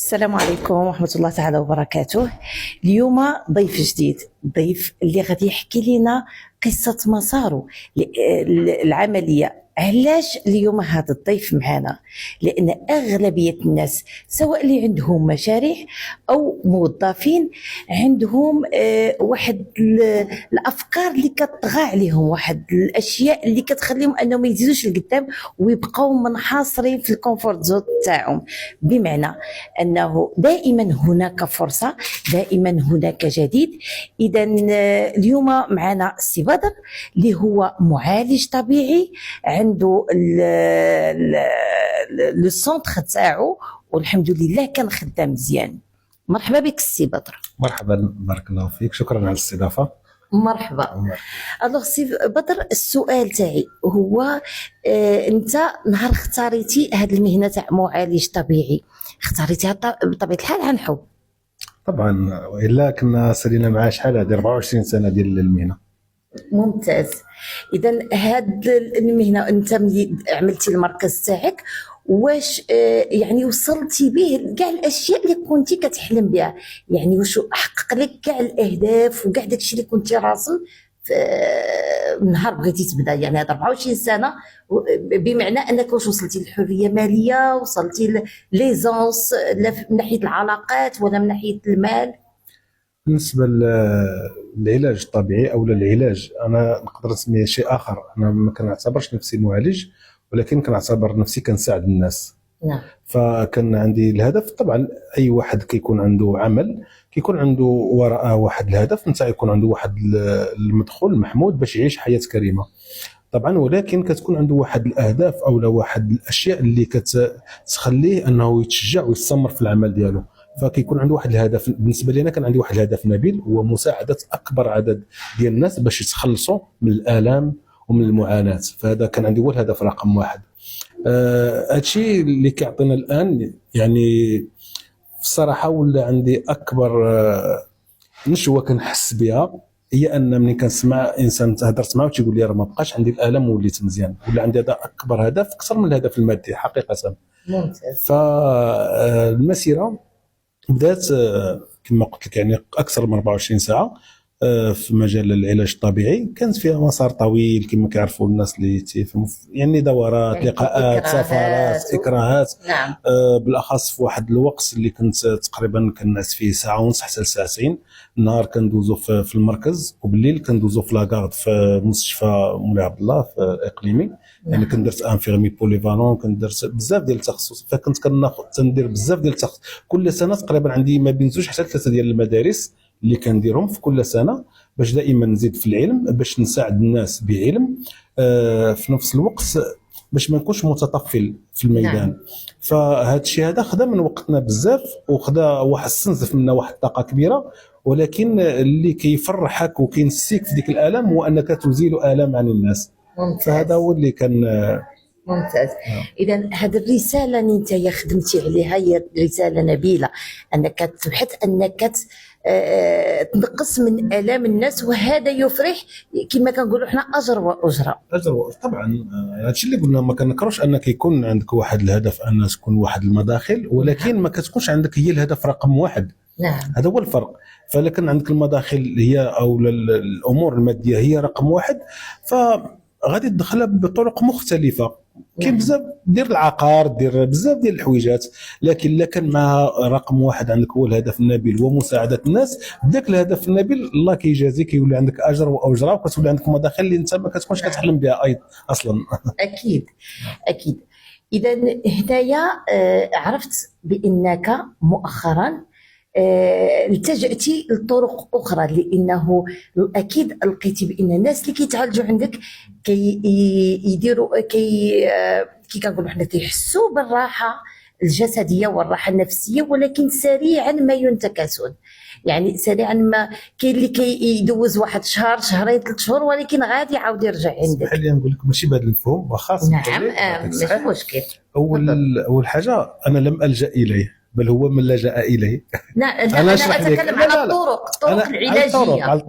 السلام عليكم ورحمة الله تعالى وبركاته. اليوم ضيف جديد، ضيف اللي غادي يحكي لنا قصة مساره العملية. علاش اليوم هذا الضيف معنا؟ لأن أغلبية الناس سواء اللي عندهم مشاريع أو موظفين عندهم واحد الأفكار اللي كتطغى عليهم، واحد الأشياء اللي كتخليهم أنهم ما يزيدوش لقدام ويبقاو منحاصرين في الكومفورت زون تاعهم. بمعنى أنه دائما هناك فرصة، دائما هناك جديد. إذا اليوم معنا السي بدر اللي هو معالج طبيعي، عنده لو سونتر تاعو والحمد لله كان خدام مزيان. مرحبا بك السي بدر. مرحبا، بارك الله فيك، شكرا على الاستضافه. مرحبا. الوغ سي بدر، السؤال تاعي هو انت نهار اختاريتي هذه المهنه تاع معالج طبيعي اختاريتيها بطبيعه الحال عن حب؟ طبعا، والا كنا سالينا معاه شحال هذه 24 سنه ديال المهنه. ممتاز. اذا هاد المهنه انت ملي عملتي المركز تاعك واش يعني وصلتي به كاع الاشياء اللي كنتي كتحلم بها؟ يعني واش حقق لك كاع الاهداف وكاع داكشي اللي كنتي راسم نهار بغيتي تبدا؟ يعني هاد 24 سنه بمعنى انك واش وصلتي للحريه الماليه، وصلتي ليزونس من ناحيه العلاقات ولا من ناحيه المال؟ بالنسبه للعلاج الطبيعي او العلاج، انا نقدر نسميه شيء اخر. انا ما كنعتبرش نفسي معالج، ولكن كنعتبر نفسي كنساعد الناس. نعم. فكان عندي الهدف. طبعا اي واحد كيكون عنده عمل كيكون عنده وراءه واحد الهدف نتاع، يكون عنده واحد المدخول المحمود باش يعيش حياه كريمه. طبعا، ولكن كتكون عنده واحد الاهداف او واحد الاشياء اللي كتخليه انه يتشجع ويستمر في العمل ديالو. فكيكون عنده واحد الهدف. بالنسبه لي انا كان عندي واحد الهدف نبيل، هو مساعده اكبر عدد ديال الناس باش يتخلصوا من الالام ومن المعاناه. فهذا كان عندي هو الهدف رقم واحد. هادشي اللي كيعطينا الان يعني في الصراحه ولا عندي اكبر نشوه كنحس بها، هي ان ملي كنسمع انسان هضرت معاه وتيقول لي راه ما بقاش عندي الالم وليت مزيان، ولا عندي هذا اكبر هدف اكثر من الهدف المادي حقيقه. ممتاز. فالمسيره بدات كما قلت لك يعني اكثر من 24 ساعه في مجال العلاج الطبيعي. كانت فيها مسار طويل كما كيعرفوا الناس اللي تيفهموا، يعني دورات، يعني لقاءات، سفرات، اكراهات. نعم. بالاخص في واحد الوقت اللي كنت تقريبا كنعس فيه ساعه ونص حتى لساعتين. النهار كندوزو في المركز، وبالليل كندوزو في لاكارد في مستشفى مولاي عبد الله في اقليمي. يعني كندرت انفيرمي بوليفالون، كندرت بزاف ديال التخصص. فكنت كندير بزاف ديال التخصص كل سنه. تقريبا عندي ما بين 2 حتى 3 ديال المدارس اللي كنديرهم في كل سنه باش دائما نزيد في العلم، باش نساعد الناس بعلم في نفس الوقت باش ما نكونش متطفل في الميدان. نعم. فهذا الشيء هذا خدا من وقتنا بزاف، وخدا واحد استنزف منا واحد الطاقه كبيره، ولكن اللي كيفرحك وكينسيك في ديك الالم هو انك تزيل الام عن الناس. ممتاز. فهذا هو اللي كان ممتاز. اذا هذه الرساله اللي انت خدمتي عليها هي رساله نبيله، انك تبحث انك تنقص من الام الناس، وهذا يفرح كما كنقولوا حنا اجر واجره. طبعا هادشي اللي قلنا. ما كنكروش انك يكون عندك واحد الهدف ان تكون واحد المداخل، ولكن ما كتكونش عندك هي الهدف رقم واحد. نعم. هذا هو الفرق. فلكن عندك المداخل هي او الامور الماديه هي رقم واحد، فغادي تدخلها بطرق مختلفه. كاين بزاف دير العقار، دير بزاف ديال الحويجات، لكن الا كان مع رقم واحد عندك هو الهدف النبيل ومساعده الناس، ذاك الهدف النبيل الله كيجازيك، يولي عندك اجر واجره، وكتولي عندك مداخل اللي انت ما كتكونش كتحلم بها ايضا اصلا. اكيد اكيد. اذا هدايا عرفت بانك مؤخرا التجأتي لطرق اخرى، لانه اكيد لقيتي بان الناس اللي كيتعالجوا عندك يديروا كي كنقولوا حنا كيحسوا بالراحه الجسديه والراحه النفسيه، ولكن سريعا ما ينتكسون. يعني سريعا ما كاين اللي كيدوز واحد شهر، شهرين، 3 شهور، ولكن غادي يعاود يرجع عندك. خليني نقول لك ماشي بهذا المفهوم وخاصه. نعم. ماشي مشكل. اول حاجه انا لم ألجأ اليه، بل هو من لجأ اليه. لا انا اتكلم على الطرق العلاجيه. على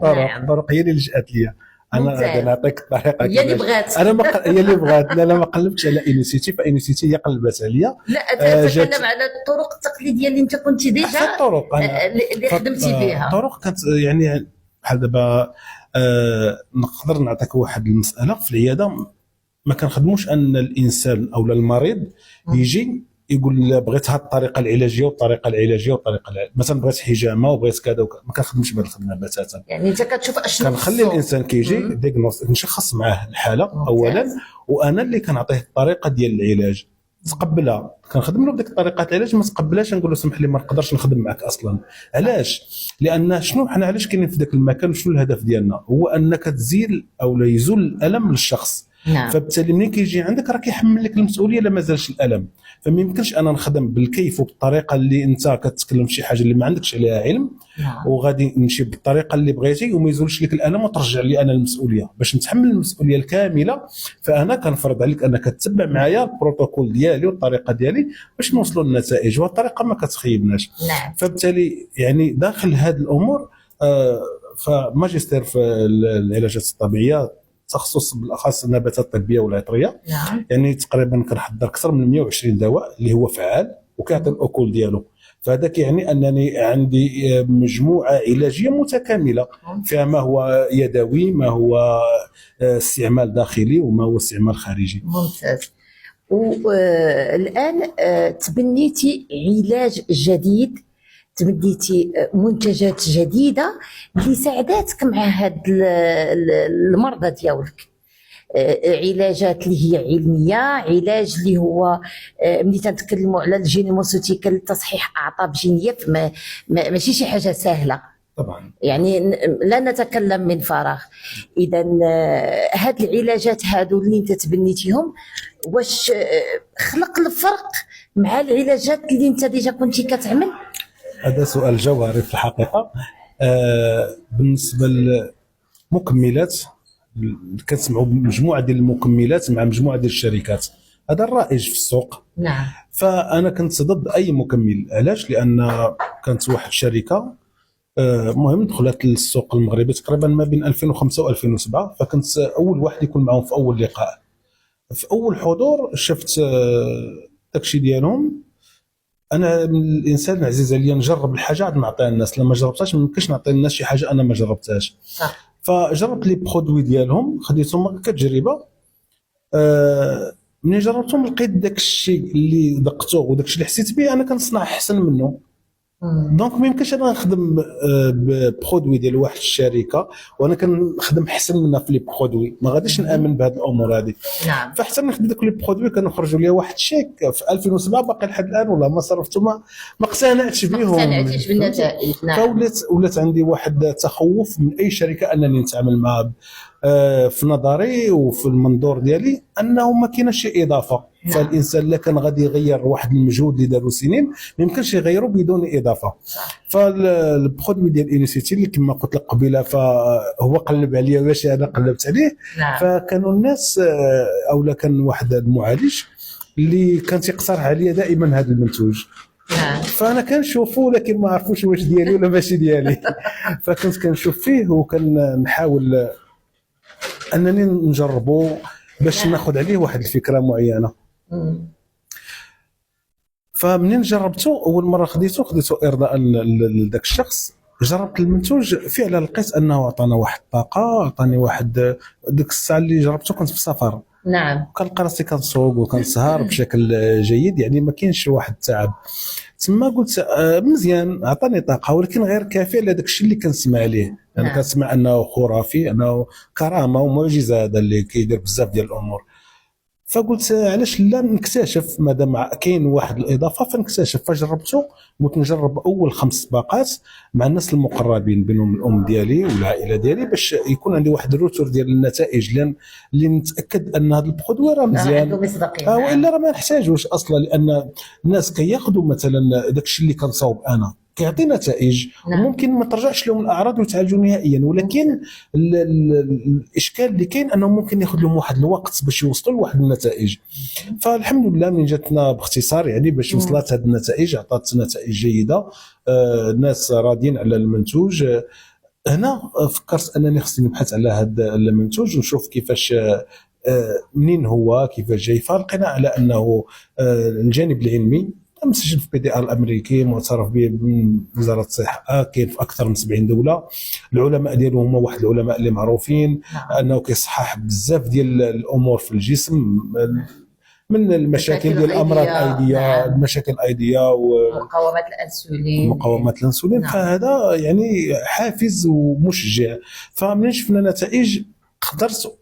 الطرق هي اللي لجأت لي. انا نعطيك الطريقه هي اللي كيفاش. بغات. انا هي اللي بغات. لا ما قلبتش على انيسيتي، فانيسيتي هي قلبت عليا. لا تتكلم على الطرق التقليديه اللي انت كنت ديجا الطرق اللي خدمتي بها. الطرق كانت يعني بحال دابا نقدر نعطيك واحد المساله في العياده. ما كنخدموش ان الانسان او المريض يجي يقول لا بغيت هذه الطريقه العلاجيه والطريقه العلاجيه والطريقه مثلا بغيت حجامه وبغيت كذا وكذا. ما كنخدمش بهذه الخدمه بتاتا. يعني انت كتشوف اشنو كنخلي الانسان كيجي ديغنوستيك، نشخص معاه الحاله اولا، وانا اللي كنعطيه الطريقه ديال العلاج. تقبلها كنخدم له بديك طريقه العلاج، ما تقبلهاش نقول له سمح لي ما نقدرش نخدم معك اصلا. علاش؟ لان شنو حنا علاش كاينين في ذاك المكان وشنو الهدف ديالنا؟ هو انك تزيل او لا يزول الالم للشخص. نعم. فبالتالي ملي كيجي عندك راه كيحمل لك المسؤوليه لا مازالش الالم. فما يمكنش انا نخدم بالكيف وبالطريقه اللي انت كتكلم شي حاجه اللي ما عندكش عليها علم. نعم. وغادي نمشي بالطريقه اللي بغيتي وما يزولش لك الالم وترجع لي انا المسؤوليه. باش نتحمل المسؤوليه الكامله فانا كنفرض عليك انك تتبع معايا البروتوكول ديالي والطريقه ديالي باش نوصلوا للنتائج، والطريقه ما كتخيبناش. نعم. فبالتالي يعني داخل هذه الامور فماجستير في العلاجات الطبيعيه، تخصص بالاخص النباتات الطبيه والعطريه. نعم. يعني تقريبا كنحضر اكثر من 120 دواء اللي هو فعال وكيعطي الاكل ديالو. فهذا يعني انني عندي مجموعه علاجيه متكامله فيها ما هو يدوي، ما هو استعمال داخلي، وما هو استعمال خارجي. ممتاز. والان تبنيتي علاج جديد، تبديتي منتجات جديده اللي ساعداتك مع هاد المرضى ديالك. علاجات اللي هي علميه، علاج اللي هو ملي تنتكلموا على الجينيموسيتيكال تصحيح اعصاب جينيه ماشي شي حاجه سهله طبعا. يعني لا نتكلم من فراغ. اذا هاد العلاجات هادو اللي انت تبنيتيهم واش خلق الفرق مع العلاجات اللي انت ديجا كنتي كتعمل؟ هذا سؤال جوهري في الحقيقه. بالنسبه للمكملات كنسمعوا مجموعه ديال المكملات مع مجموعه ديال الشركات، هذا الرائج في السوق. نعم. فانا كنت ضد اي مكمل. علاش؟ لان كانت واحد الشركه مهم دخلت للسوق المغربي تقريبا ما بين 2005 و2007، فكنت اول واحد يكون معهم في اول لقاء. في اول حضور شفت داكشي ديالهم. انا الانسان عزيز عليا نجرب الحاجه عاد نعطيها للناس، لما جربتهاش ما يمكنش نعطي للناس شي حاجه انا ما جربتهاش. صح. فجربت لي برودوي ديالهم، خديتهم كتجربه. ملي جربتهم لقيت داك الشيء اللي ذقته وداك الشيء اللي حسيت به انا كنصنع احسن منه. دونك ما يمكنش انا نخدم ببرودوي ديال واحد الشركه وانا كنخدم احسن منها في لي برودوي، ما غاديش نامن بهذه الامور هذه. نعم. فحتى نخدم داك لي برودوي كنخرجوا لي واحد الشيك في 2007 باقي لحد الان والله ما صرفته، ما اقتنعتش بهم، ما اقتنعتش بالنتائج. نعم. فولات عندي واحد التخوف من اي شركه انني نتعامل معها. في نظري وفي المنظور ديالي انه ما كاينش شي اضافه. نعم. فالانسان اللي كان غادي يغير واحد المجهود اللي داروا سنين ما يمكنش يغيره بدون اضافه. فالبرودوي ديال انيسيتي اللي كما قلت لك قبيله فهو قلب عليا واش انا قلبت عليه. نعم. فكانوا الناس اولا كان واحد المعالج اللي كان تيقترح عليا دائما هذا المنتوج. نعم. فانا كنشوفه لكن ما عرفوش واش ديالي ولا ماشي ديالي. فكنت كنشوف فيه وكنحاول انني نجربه باش ناخذ عليه واحد الفكره معينه. فمنين جربته اول مره خديته ارضاء لذاك الشخص، جربت المنتوج فعلا لقيت انه عطانا واحد الطاقه، عطاني واحد ديك الساعه اللي جربته كنت في سفر. نعم. كنلقى راسي كنسوق وكنسهر بشكل جيد، يعني ما كاينش واحد التعب. تما قلت مزيان عطاني طاقه ولكن غير كافي على داك الشيء اللي كنسمع عليه. انا يعني كنسمع انه خرافي، انه كرامه ومعجزه هذا اللي كيدير بزاف ديال الامور. فقلت علاش لا نكتشف مادام كاين واحد الاضافه فنكتشف. فجربته، قلت نجرب اول 5 باقات مع الناس المقربين بينهم الام ديالي والعائله ديالي باش يكون عندي واحد الروتور ديال النتائج اللي نتاكد ان هذا البرودوي راه مزيان والا راه ما نحتاجوش اصلا. لان الناس كياخذوا مثلا داك الشيء اللي كنصاوب انا كيعطي نتائج. نعم. وممكن ما ترجعش لهم الاعراض ويتعالجوا نهائيا، ولكن الاشكال اللي كاين انه ممكن ياخذ لهم واحد الوقت باش يوصلوا لواحد النتائج. فالحمد لله من جاتنا باختصار يعني باش وصلت هذه النتائج، عطات نتائج جيده. الناس راضيين على المنتوج. هنا فكرت انني خصني نبحث على هذا المنتوج ونشوف كيفاش منين هو كيفاش جاي. فلقينا على انه الجانب العلمي مسجل في PDA الامريكي معترف به من وزاره الصحه، كاين في اكثر من 70 دوله. العلماء ديالو هما واحد العلماء اللي معروفين انه كيصحح بزاف ديال الامور في الجسم، من المشاكل ديال الامراض الايديه، المشاكل الايديه ومقاومات الانسولين. فهذا يعني حافز ومشجع. فمن شفنا نتائج قدرت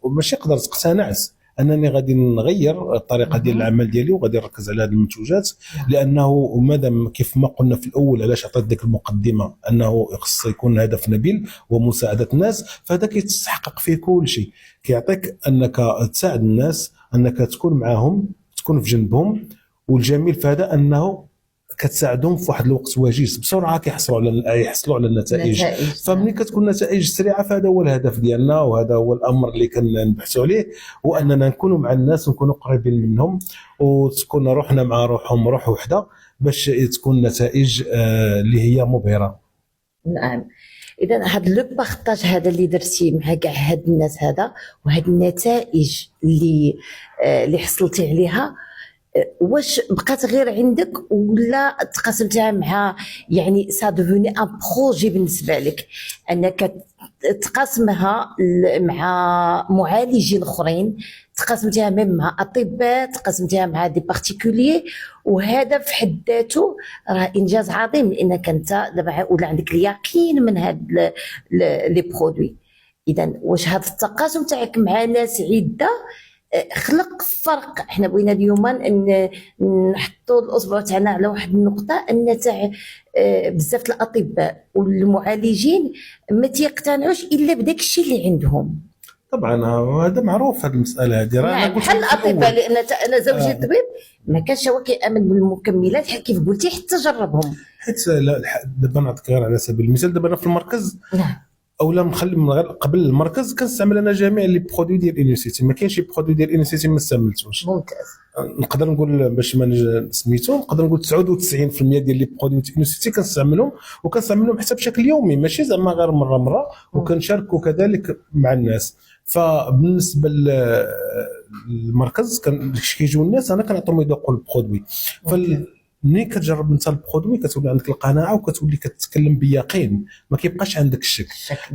اقتنعت انني غادي نغير الطريقه ديال العمل ديالي وغادي نركز على هذه المنتوجات، لانه مادام كيف ما قلنا في الاول علاش عطيت ديك المقدمه انه خص يكون هدف نبيل ومساعده الناس، فهذا كيتحقق فيه كل شيء. كيعطيك انك تساعد الناس، انك تكون معهم، تكون في جنبهم، والجميل في هذا انه كتساعدهم في واحد الوقت وجيز بسرعه يحصلوا على النتائج. فملي كتكون نتائج سريعه فهذا هو الهدف ديالنا، وهذا هو الامر اللي كنبحثوا عليه، واننا نكونوا مع الناس ونكونوا قريبين منهم، وتكون روحنا مع روحهم روح وحده باش تكون نتائج اللي هي مبهره. نعم. اذا هذا لو بارطاج هذا اللي درتي مع كاع هاد الناس هذا، وهاد النتائج اللي حصلتي عليها، واش بقات غير عندك ولا تقاسمتها مع يعني سا ديفوني ان بروجي بالنسبه لك، انك تقاسمها مع معالجين اخرين، تقاسمتها مع اطباء، تقاسمتها مع دي بارتيكولير، وهذا في حد ذاته راه انجاز عظيم، لانك انت دابا ولا عندك اليقين من هاد لي برودوي. اذا واش هذا التقاسم تاعك مع ناس عده خلق فرق؟ احنا بغينا اليوم ان نحطوا الاصبع تاعنا على واحد النقطه، ان تاع بزاف الاطباء والمعالجين ما تيقتنعوش الا بداك الشيء اللي عندهم. طبعا هذا معروف، هذه المساله هذه راه بحال الاطباء، لان انا زوجي طبيب ما كانش هو كيامن بالمكملات كيف قلتي حتى جربهم. حيت دابا نعطيك غير على سبيل المثال، دابا انا في المركز اولا نخلي من غير قبل المركز كنستعمل انا جميع لي برودوي ديال انوسيتي، ما كاينش شي برودوي ديال انوسيتي ما استعملتوش. ممتاز. نقدر نقول باش ما سميتو، نقدر نقول 99% ديال لي برودوي انوسيتي كنستعملمهم، وكنستعملهم حتى بشكل يومي ماشي زعما غير مره، وكنشاركوا كذلك مع الناس. فبالنسبه للمركز كيجيو الناس انا كنعطيهم يذوقوا البرودوي. ملي كتجرب انت البرودوي كتولي عندك القناعه وكتولي كتتكلم بيقين، ما كيبقاش عندك الشك.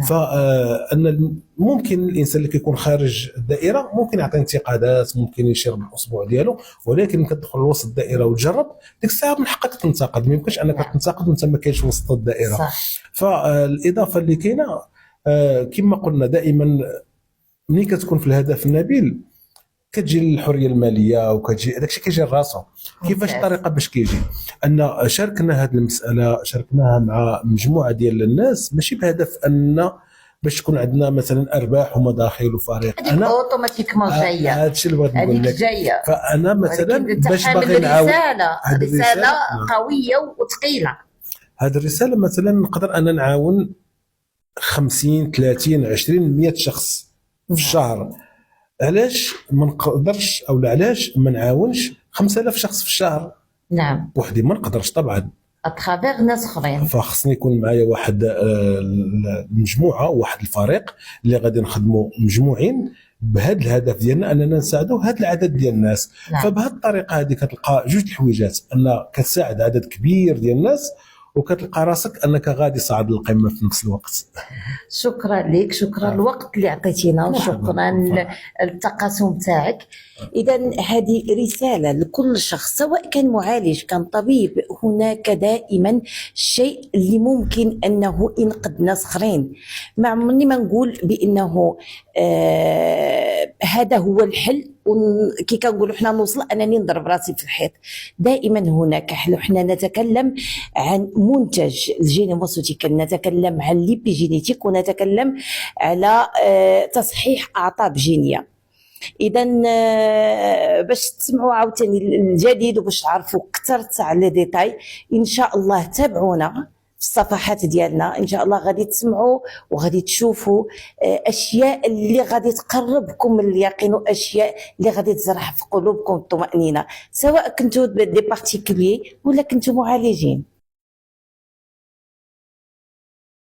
فان ممكن الانسان اللي كيكون خارج الدائره ممكن يعطي انتقادات، ممكن يشير بالاصبع ديالو، ولكن كتدخل لوسط الدائره وتجرب ديك الساعه من حقك تنتقد، ما يمكنش انك تنتقد وانت ما كاينش وسط الدائره. صح. فالاضافه اللي كاينه كما قلنا دائما ملي كتكون في الهدف النبيل كتجي الحريه الماليه وكتجي داكشي كيجي لراسو. كيفاش الطريقه باش كيجي؟ ان شاركنا هذه المساله، شاركناها مع مجموعه ديال الناس، ماشي بهدف ان باش تكون عندنا مثلا ارباح ومداخيل وفريق. انا اوتوماتيكمون جايه، هذا الشيء اللي بغيت نقول لك. فانا مثلا باش باغي نعاون رساله قويه وثقيله. هذه الرساله مثلا نقدر انا نعاون 50 30 20 100 شخص في الشهر. علاش ما نقدرش او علاش ما نعاونش 5000 شخص في الشهر؟ نعم بوحدي ما نقدرش طبعا، اترافيغ ناس اخرين. فخصني يكون معايا واحد المجموعه، واحد الفريق اللي غادي نخدموا مجموعين بهذا الهدف ديالنا، اننا نساعدوا هذا العدد ديال الناس. نعم. فبهذه الطريقه هذه كتلقى جوج الحويجات، ان كتساعد عدد كبير ديال الناس وكتلقى راسك انك غادي صاعد للقمه في نفس الوقت. شكرا لك، شكرا الوقت اللي عطيتينا، وشكرا التقاسم تاعك. اذا هذه رساله لكل شخص سواء كان معالج كان طبيب، هناك دائما شيء اللي ممكن انه ينقذ ناس اخرين. ما عمرني ما نقول بانه هذا هو الحل، كي كنقولوا حنا نوصل انني نضرب راسي في الحيط. دائما هناك حل. حنا نتكلم عن منتج الجينوموسيوتيك، نتكلم عن ليبيجينيتيك، ونتكلم على تصحيح اعطاب جينيه. اذا باش تسمعوا عاوتاني الجديد وباش تعرفوا اكثر على ديتاي، ان شاء الله تابعونا في الصفحات ديالنا. ان شاء الله غادي تسمعوا وغادي تشوفوا اشياء اللي غادي تقربكم من اليقين، واشياء اللي غادي تزرع في قلوبكم الطمأنينة، سواء كنتوا دي بارتيكولي ولا كنتوا معالجين.